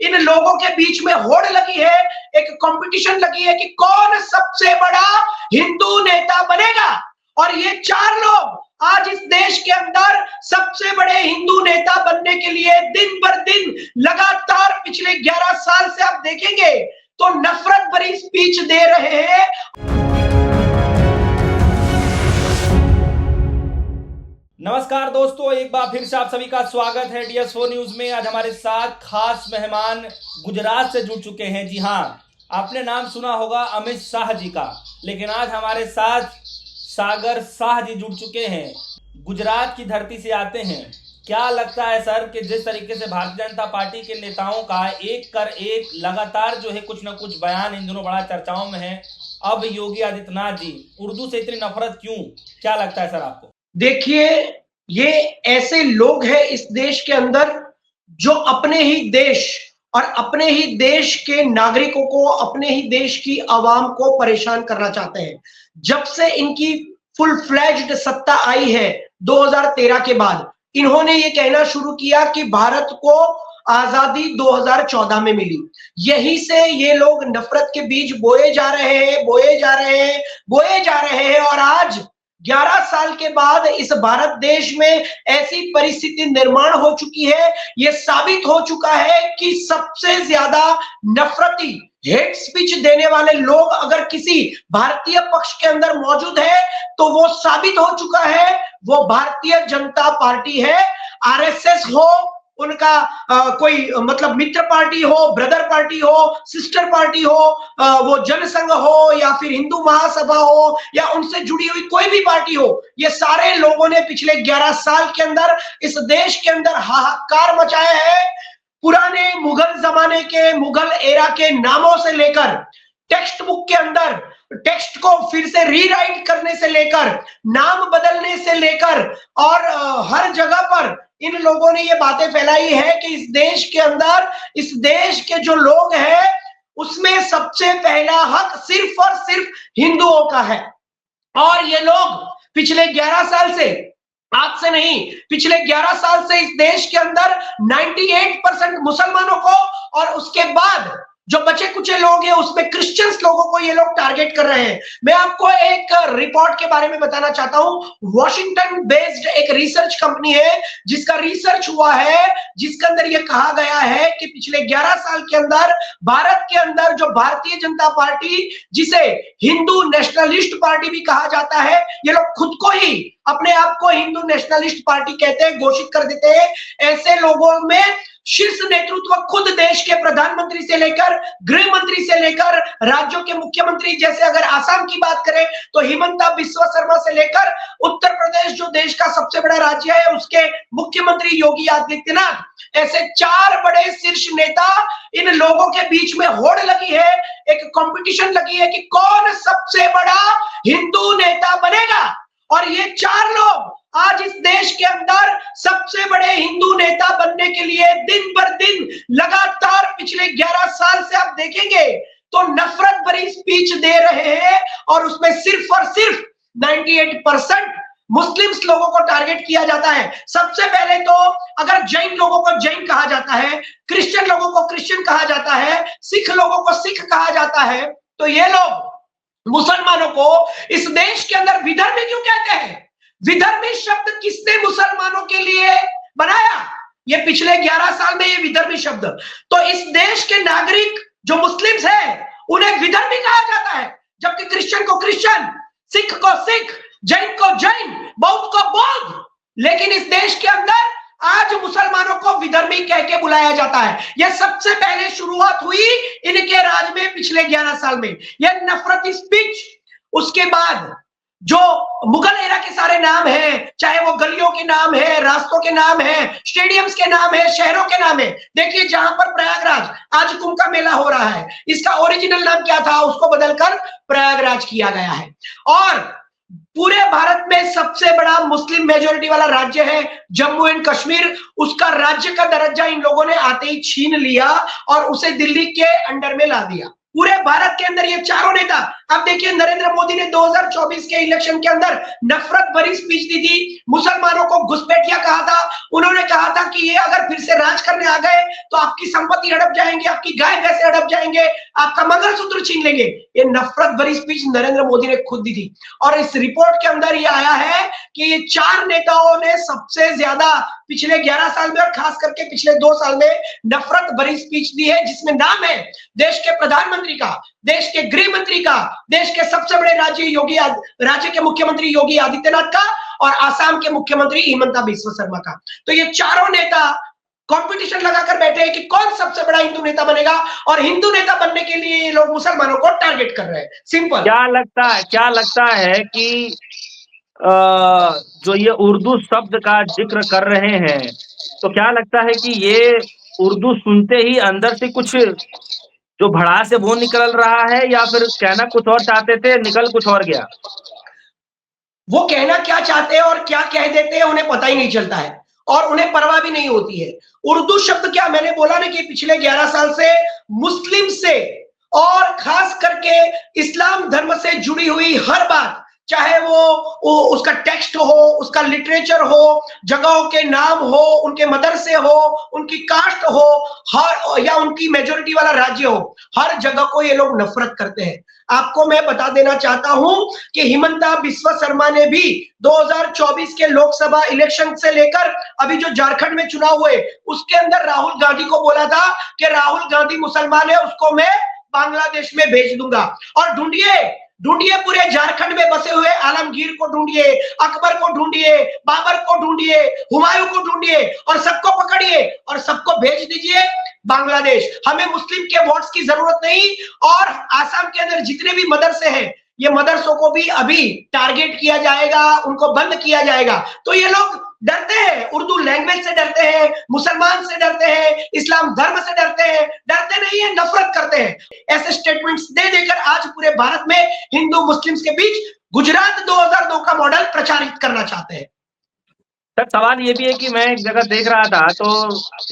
इन लोगों के बीच में होड़ लगी है, एक कंपटीशन लगी है कि कौन सबसे बड़ा हिंदू नेता बनेगा। और ये चार लोग आज इस देश के अंदर सबसे बड़े हिंदू नेता बनने के लिए दिन बर दिन लगातार पिछले 11 साल से आप देखेंगे तो नफरत भरी स्पीच दे रहे हैं। नमस्कार दोस्तों, एक बार फिर से आप सभी का स्वागत है DS4 न्यूज में। आज हमारे साथ खास मेहमान गुजरात से जुड़ चुके हैं। जी हाँ, आपने नाम सुना होगा अमित शाह जी का, लेकिन आज हमारे साथ सागर शाह जी जुड़ चुके हैं। गुजरात की धरती से आते हैं। क्या लगता है सर कि जिस तरीके से भारतीय जनता पार्टी के नेताओं का एक कर एक लगातार जो है कुछ ना कुछ बयान इन दिनों बड़ा चर्चाओं में है, अब योगी आदित्यनाथ जी उर्दू से इतनी नफरत क्यों? क्या लगता है सर आपको? देखिए, ये ऐसे लोग हैं इस देश के अंदर जो अपने ही देश और अपने ही देश के नागरिकों को, अपने ही देश की आवाम को परेशान करना चाहते हैं। जब से इनकी फुल फ्लेज्ड सत्ता आई है 2013 के बाद, इन्होंने ये कहना शुरू किया कि भारत को आजादी 2014 में मिली। यहीं से ये लोग नफरत के बीज बोए जा रहे हैं, बोए जा रहे हैं, बोए जा रहे हैं। और आज 11 साल के बाद इस भारत देश में ऐसी परिस्थिति निर्माण हो चुकी है, यह साबित हो चुका है कि सबसे ज्यादा नफरती हेट स्पीच देने वाले लोग अगर किसी भारतीय पक्ष के अंदर मौजूद है तो वो साबित हो चुका है, वो भारतीय जनता पार्टी है। आरएसएस हो, उनका कोई मतलब मित्र पार्टी हो, ब्रदर पार्टी हो, सिस्टर पार्टी हो, वो जनसंघ हो या फिर हिंदू महासभा हो या उनसे जुड़ी हुई कोई भी पार्टी हो, ये सारे लोगों ने पिछले 11 साल के अंदर इस देश के अंदर हाहाकार मचाया है। पुराने मुगल जमाने के, मुगल एरा के नामों से लेकर टेक्स्ट बुक के अंदर टेक्स्ट को फिर से रीराइट करने से लेकर, नाम बदलने से लेकर और हर जगह पर इन लोगों ने ये बातें फैलाई है कि इस देश के अंदर, इस देश के जो लोग हैं उसमें सबसे पहला हक सिर्फ और सिर्फ हिंदुओं का है। और ये लोग पिछले 11 साल से, आज से नहीं, पिछले 11 साल से इस देश के अंदर 98% मुसलमानों को और उसके बाद जो बचे कुचे लोग हैं उसमें क्रिश्चियंस लोगों को ये लोग टारगेट कर रहे हैं। मैं आपको एक रिपोर्ट के बारे में बताना चाहता हूं। वॉशिंगटन बेस्ड एक रिसर्च कंपनी है जिसका रिसर्च हुआ है, जिसके अंदर ये कहा गया है कि पिछले 11 साल के अंदर भारत के अंदर जो भारतीय जनता पार्टी, जिसे हिंदू नेशनलिस्ट पार्टी भी कहा जाता है, ये लोग खुद को ही अपने आप को हिंदू नेशनलिस्ट पार्टी कहते हैं, घोषित कर देते हैं। ऐसे लोगों में शीर्ष नेतृत्व खुद देश के प्रधानमंत्री से लेकर, गृह मंत्री से लेकर, राज्यों के मुख्यमंत्री, जैसे अगर आसाम की बात करें तो हिमंता बिस्वा शर्मा से लेकर उत्तर प्रदेश जो देश का सबसे बड़ा राज्य है उसके मुख्यमंत्री योगी आदित्यनाथ, ऐसे 4 बड़े शीर्ष नेता, इन लोगों के बीच में होड़ लगी है, एक कंपटीशन लगी है कि कौन सबसे बड़ा हिंदू नेता बनेगा। और ये 4 लोग आज इस देश के अंदर सबसे बड़े हिंदू नेता बनने के लिए दिन बर दिन लगातार पिछले 11 साल से आप देखेंगे तो नफरत भरी स्पीच दे रहे हैं। और उसमें सिर्फ और सिर्फ 98% मुस्लिम्स लोगों को टारगेट किया जाता है। सबसे पहले तो अगर जैन लोगों को जैन कहा जाता है, क्रिश्चियन लोगों को क्रिश्चियन कहा जाता है, सिख लोगों को सिख कहा जाता है, तो ये लोग मुसलमानों को इस देश के अंदर विधर्मी क्यों कहते हैं? विधर्मी शब्द किसने मुसलमानों के लिए बनाया? ये पिछले 11 साल में ये विधर्मी शब्द, तो इस देश के नागरिक जो मुस्लिम्स हैं उन्हें विधर्मी कहा जाता है, जबकि क्रिश्चियन को क्रिश्चियन, सिख को सिख, जैन को जैन, बौद्ध को बौद्ध। लेकिन इस देश के अंदर आज मुसलमानों को विधर्मी कह के बुलाया जाता है। यह सबसे पहले शुरुआत हुई इनके राज में पिछले 11 साल में, यह नफरती स्पीच। उसके बाद जो मुगल एरा के सारे नाम हैं, चाहे वो गलियों के नाम है, रास्तों के नाम है, स्टेडियम्स के नाम है, शहरों के नाम है। देखिए, जहां पर प्रयागराज आज कुंभ का मेला हो रहा है, इसका ओरिजिनल नाम क्या था, उसको बदलकर प्रयागराज किया गया है। और पूरे भारत में सबसे बड़ा मुस्लिम मेजोरिटी वाला राज्य है जम्मू एंड कश्मीर, उसका राज्य का दर्जा इन लोगों ने आते ही छीन लिया और उसे दिल्ली के अंडर में ला दिया। पूरे भारत के अंदर ये चारों नेता, अब देखिए नरेंद्र मोदी ने 2024 के इलेक्शन के अंदर नफरत भरी स्पीच दी थी, मुसलमानों को घुसपैठिया कहा था, उन्होंने कहा था कि ये अगर फिर से राज करने आ गए तो आपकी संपत्ति हड़प जाएंगे, आपकी गाय भैंसे हड़प जाएंगे, आपका मंगलसूत्र छीन लेंगे। ये नफरत भरी स्पीच नरेंद्र मोदी ने खुद दी थी। और इस रिपोर्ट के अंदर ये आया है कि ये चार नेताओं ने सबसे ज्यादा पिछले 11 साल में और खास करके पिछले 2 साल में नफरत भरी स्पीच दी है, जिसमें नाम है देश के प्रधानमंत्री का, देश के गृह मंत्री का, देश के सबसे बड़े राज्य के मुख्यमंत्री योगी आदित्यनाथ का और आसाम के मुख्यमंत्री हिमंता बिस्वा शर्मा का। तो ये चारों नेता कंपटीशन लगाकर बैठे हैं कि कौन सबसे बड़ा हिंदू नेता बनेगा, और हिंदू नेता बनने के लिए ये लोग मुसलमानों को टारगेट कर रहे हैं। सिंपल। क्या लगता है कि जो ये उर्दू शब्द का जिक्र कर रहे हैं, तो क्या लगता है कि ये उर्दू सुनते ही अंदर से कुछ जो भड़ास है वो निकल रहा है, या फिर कहना कुछ और चाहते थे, निकल कुछ और गया? वो कहना क्या चाहते हैं और क्या कह देते हैं उन्हें पता ही नहीं चलता है, और उन्हें परवाह भी नहीं होती है। उर्दू शब्द क्या, मैंने बोला ना कि पिछले 11 साल से मुस्लिम से और खास करके इस्लाम धर्म से जुड़ी हुई हर बात, चाहे वो उसका टेक्स्ट हो, उसका लिटरेचर हो, जगहों के नाम हो, उनके मदरसे हो, उनकी कास्ट हो, हर या उनकी मेजोरिटी वाला राज्य हो, हर जगह को ये लोग नफरत करते हैं। आपको मैं बता देना चाहता हूं कि हिमंता बिस्वा शर्मा ने भी 2024 के लोकसभा इलेक्शन से लेकर अभी जो झारखंड में चुनाव हुए उसके अंदर राहुल गांधी को बोला था कि राहुल गांधी मुसलमान है, उसको मैं बांग्लादेश में भेज दूंगा। और ढूंढिए पूरे झारखंड में बसे हुए आलमगीर को ढूंढिए, अकबर को ढूंढिए, बाबर को ढूंढिए, हुमायूं को ढूंढिए और सबको पकड़िए और सबको भेज दीजिए बांग्लादेश। हमें मुस्लिम के वोट्स की जरूरत नहीं। और आसाम के अंदर जितने भी मदरसे हैं, ये मदरसों को भी अभी टारगेट किया जाएगा, उनको बंद किया जाएगा। तो ये लोग डरते हैं, उर्दू लैंग्वेज से डरते हैं, मुसलमान से डरते हैं, इस्लाम धर्म से डरते हैं, डरते नहीं है, नफरत करते हैं। ऐसे स्टेटमेंट्स दे देकर आज पूरे भारत में हिंदू मुस्लिम्स के बीच गुजरात 2002 का मॉडल प्रचारित करना चाहते हैं। सर, सवाल ये भी है कि मैं एक जगह देख रहा था, तो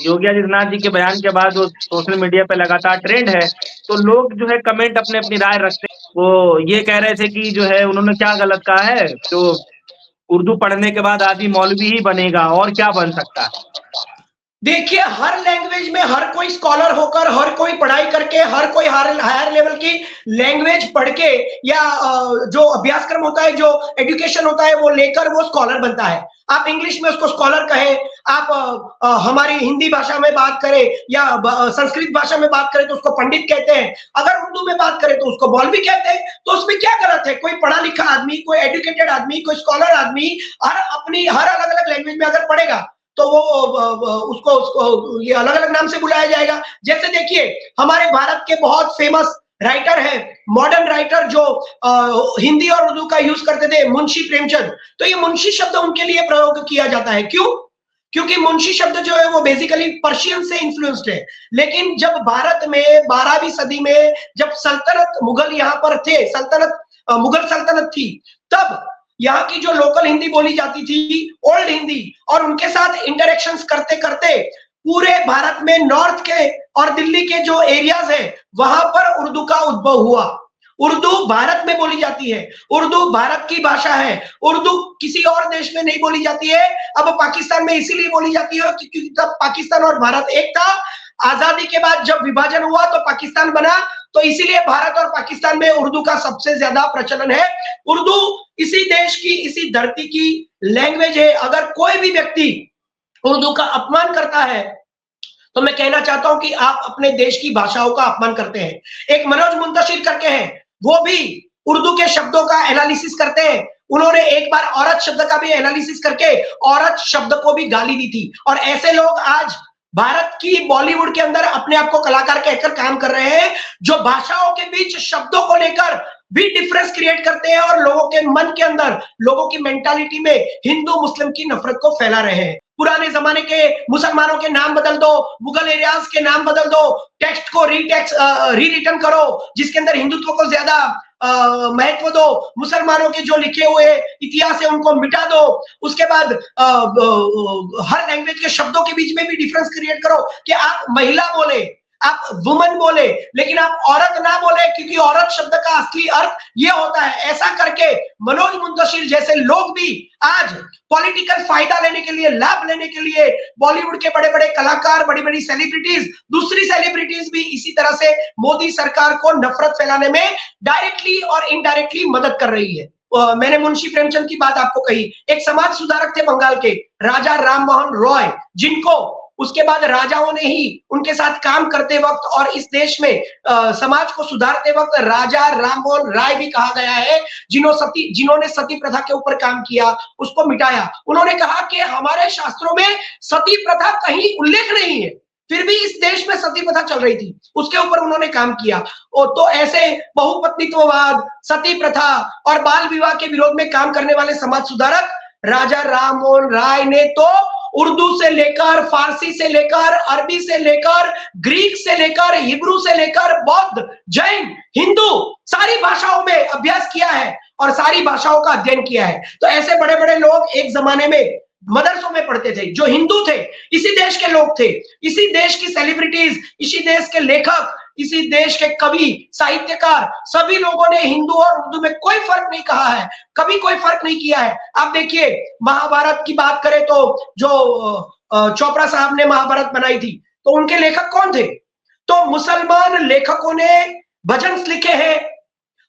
योगी आदित्यनाथ जी के बयान के बाद जो सोशल मीडिया पे लगातार ट्रेंड है, तो लोग जो है कमेंट अपने अपनी राय रखते हैं। वो ये कह रहे थे कि जो है उन्होंने क्या गलत कहा है, तो उर्दू पढ़ने के बाद आदमी मौलवी ही बनेगा, और क्या बन सकता है? देखिए, हर लैंग्वेज में हर कोई स्कॉलर होकर, हर कोई पढ़ाई करके, हर कोई हायर लेवल की लैंग्वेज पढ़ के या जो अभ्यासक्रम होता है, जो एजुकेशन होता है वो लेकर वो स्कॉलर बनता है। आप इंग्लिश में उसको स्कॉलर कहें, आप हमारी हिंदी भाषा में बात करें या संस्कृत भाषा में बात करें तो उसको पंडित कहते हैं, अगर उर्दू में बात करें तो उसको मौलवी कहते हैं। तो उसमें क्या गलत है? कोई पढ़ा लिखा आदमी, कोई एजुकेटेड आदमी, कोई स्कॉलर आदमी हर अलग अलग लैंग्वेज में अगर पढ़ेगा तो वो उसको ये अलग अलग नाम से बुलाया जाएगा। जैसे देखिए, हमारे भारत के बहुत फेमस राइटर है, मॉडर्न राइटर जो हिंदी और उर्दू का यूज करते थे, मुंशी प्रेमचंद। तो ये मुंशी शब्द उनके लिए प्रयोग किया जाता है। क्यों? क्योंकि मुंशी शब्द जो है वो बेसिकली पर्शियन से इन्फ्लुएंस्ड है। लेकिन जब भारत में 12वीं सदी में जब सल्तनत मुगल यहाँ पर थे, मुगल सल्तनत थी, तब यहाँ की जो लोकल हिंदी बोली जाती थी, ओल्ड हिंदी, और उनके साथ इंटरेक्शंस करते करते पूरे भारत में नॉर्थ के और दिल्ली के जो एरियाज है वहां पर उर्दू का उद्भव हुआ। उर्दू भारत में बोली जाती है, उर्दू भारत की भाषा है, उर्दू किसी और देश में नहीं बोली जाती है। अब पाकिस्तान में इसीलिए बोली जाती है क्योंकि तब पाकिस्तान और भारत एक था। आजादी के बाद जब विभाजन हुआ तो पाकिस्तान बना, तो इसीलिए भारत और पाकिस्तान में उर्दू का सबसे ज्यादा प्रचलन है। उर्दू इसी देश की, इसी धरती की लैंग्वेज है। अगर कोई भी व्यक्ति उर्दू का अपमान करता है तो मैं कहना चाहता हूं कि आप अपने देश की भाषाओं का अपमान करते हैं। एक मनोज मुंतशिर करके हैं, वो भी उर्दू के शब्दों का एनालिसिस करते हैं। उन्होंने एक बार औरत शब्द का भी एनालिसिस करके औरत शब्द को भी गाली दी थी। और ऐसे लोग आज भारत की बॉलीवुड के अंदर अपने आप को कलाकार कहकर काम कर रहे हैं, जो भाषाओं के बीच शब्दों को लेकर भी डिफरेंस क्रिएट करते हैं और लोगों के मन के अंदर, लोगों की मेंटालिटी में हिंदू मुस्लिम की नफरत को फैला रहे हैं। पुराने जमाने के मुसलमानों के नाम बदल दो, मुगल एरियाज के नाम बदल दो, टेक्स्ट को री रिटर्न करो जिसके अंदर हिंदुत्व को ज्यादा महत्व दो, मुसलमानों के जो लिखे हुए इतिहास है उनको मिटा दो। उसके बाद हर लैंग्वेज के शब्दों के बीच में भी डिफरेंस क्रिएट करो कि आप महिला बोले, आप वुमन बोले, लेकिन आप औरत ना बोले, क्योंकि औरत शब्द का असली अर्थ ये होता है। ऐसा करके मनोज मुंतशिर जैसे लोग भी आज पॉलिटिकल फायदा लेने के लिए, लाभ लेने के लिए, बॉलीवुड के बड़े बड़े कलाकार, बड़ी बड़ी सेलिब्रिटीज, दूसरी सेलिब्रिटीज भी इसी तरह से मोदी सरकार को नफरत फैलाने में डायरेक्टली और इनडायरेक्टली मदद कर रही है। मैंने मुंशी प्रेमचंद की बात आपको कही, एक समाज सुधारक थे बंगाल के, राजा राम मोहन रॉय, जिनको उसके बाद राजाओं ने ही उनके साथ काम करते वक्त और इस देश में समाज को सुधारते वक्त राजा राममोहन राय भी कहा गया है, जिन्होंने सती प्रथा के ऊपर काम किया, उसको मिटाया। उन्होंने कहा कि हमारे शास्त्रों में सती प्रथा कहीं उल्लेख नहीं है, फिर भी इस देश में सती प्रथा चल रही थी, उसके ऊपर उन्होंने काम किया। तो ऐसे बहुपत्नीत्ववाद, सती प्रथा और बाल विवाह के विरोध में काम करने वाले समाज सुधारक राजा राममोहन राय ने तो उर्दू से लेकर, फारसी से लेकर, अरबी से लेकर, ग्रीक से लेकर, हिब्रू से लेकर, बौद्ध, जैन, हिंदू, सारी भाषाओं में अभ्यास किया है और सारी भाषाओं का अध्ययन किया है। तो ऐसे बड़े बड़े लोग एक जमाने में मदरसों में पढ़ते थे, जो हिंदू थे, इसी देश के लोग थे, इसी देश की सेलिब्रिटीज, इसी देश के लेखक, इसी देश के कवि, साहित्यकार, सभी लोगों ने हिंदू और उर्दू में कोई फर्क नहीं कहा है, कभी कोई फर्क नहीं किया है। आप देखिए, महाभारत की बात करें तो जो चोपड़ा साहब ने महाभारत बनाई थी, तो उनके लेखक कौन थे? तो मुसलमान लेखकों ने भजन लिखे हैं,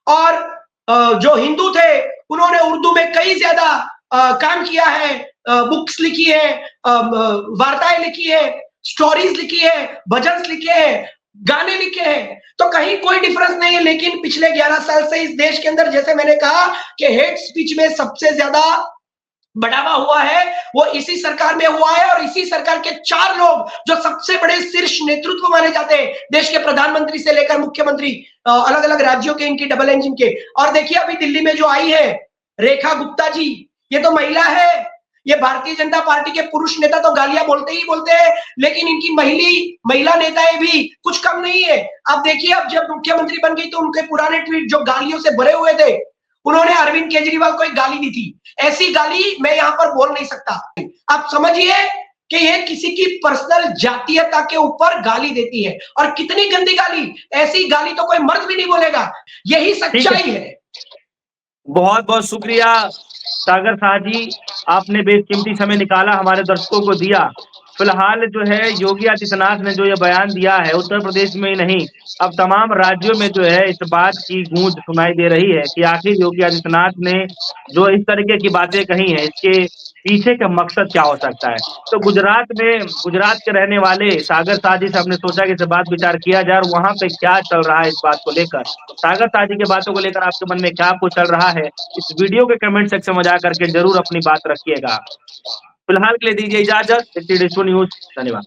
और जो हिंदू थे उन्होंने उर्दू में कई ज्यादा काम किया है, बुक्स लिखी है, वार्ताएं लिखी है, स्टोरीज लिखी है, भजन लिखे हैं, गाने लिखे हैं। तो कहीं कोई डिफरेंस नहीं है। लेकिन पिछले 11 साल से इस देश के अंदर, जैसे मैंने कहा कि हेट स्पीच में सबसे ज्यादा बढ़ावा हुआ है, वो इसी सरकार में हुआ है। और इसी सरकार के 4 लोग जो सबसे बड़े शीर्ष नेतृत्व माने जाते हैं, देश के प्रधानमंत्री से लेकर मुख्यमंत्री, अलग अलग राज्यों के, इनकी डबल इंजन के। और देखिए अभी दिल्ली में जो आई है रेखा गुप्ता जी, ये तो महिला है। ये भारतीय जनता पार्टी के पुरुष नेता तो गालियां बोलते ही बोलते हैं, लेकिन इनकी महिला नेताएं भी कुछ कम नहीं है। अब देखिए, अब जब मुख्यमंत्री बन गई तो उनके पुराने ट्वीट जो गालियों से भरे हुए थे, उन्होंने अरविंद केजरीवाल को एक गाली दी थी। ऐसी गाली मैं यहाँ पर बोल नहीं सकता। आप समझिए कि ये किसी की पर्सनल जातीयता के ऊपर गाली देती है, और कितनी गंदी गाली, ऐसी गाली तो कोई मर्द भी नहीं बोलेगा। यही सच्चाई है। बहुत बहुत शुक्रिया सागर शाह जी, आपने बेशकीमती समय निकाला, हमारे दर्शकों को दिया। फिलहाल जो है योगी आदित्यनाथ ने जो ये बयान दिया है, उत्तर प्रदेश में ही नहीं, अब तमाम राज्यों में जो है इस बात की गूंज सुनाई दे रही है कि आखिर योगी आदित्यनाथ ने जो इस तरीके की बातें कही हैं, इसके पीछे का मकसद क्या हो सकता है। तो गुजरात के रहने वाले सागर शाह जी से हमने सोचा कि इस बात विचार किया जाए और वहां पे क्या चल रहा है इस बात को लेकर, सागर शाह जी की बातों को लेकर आपके मन में क्या कुछ चल रहा है, इस वीडियो के कमेंट सेक्शन में जा करके जरूर अपनी बात रखिएगा। फिलहाल के लिए दीजिए इजाजत। न्यूज, धन्यवाद।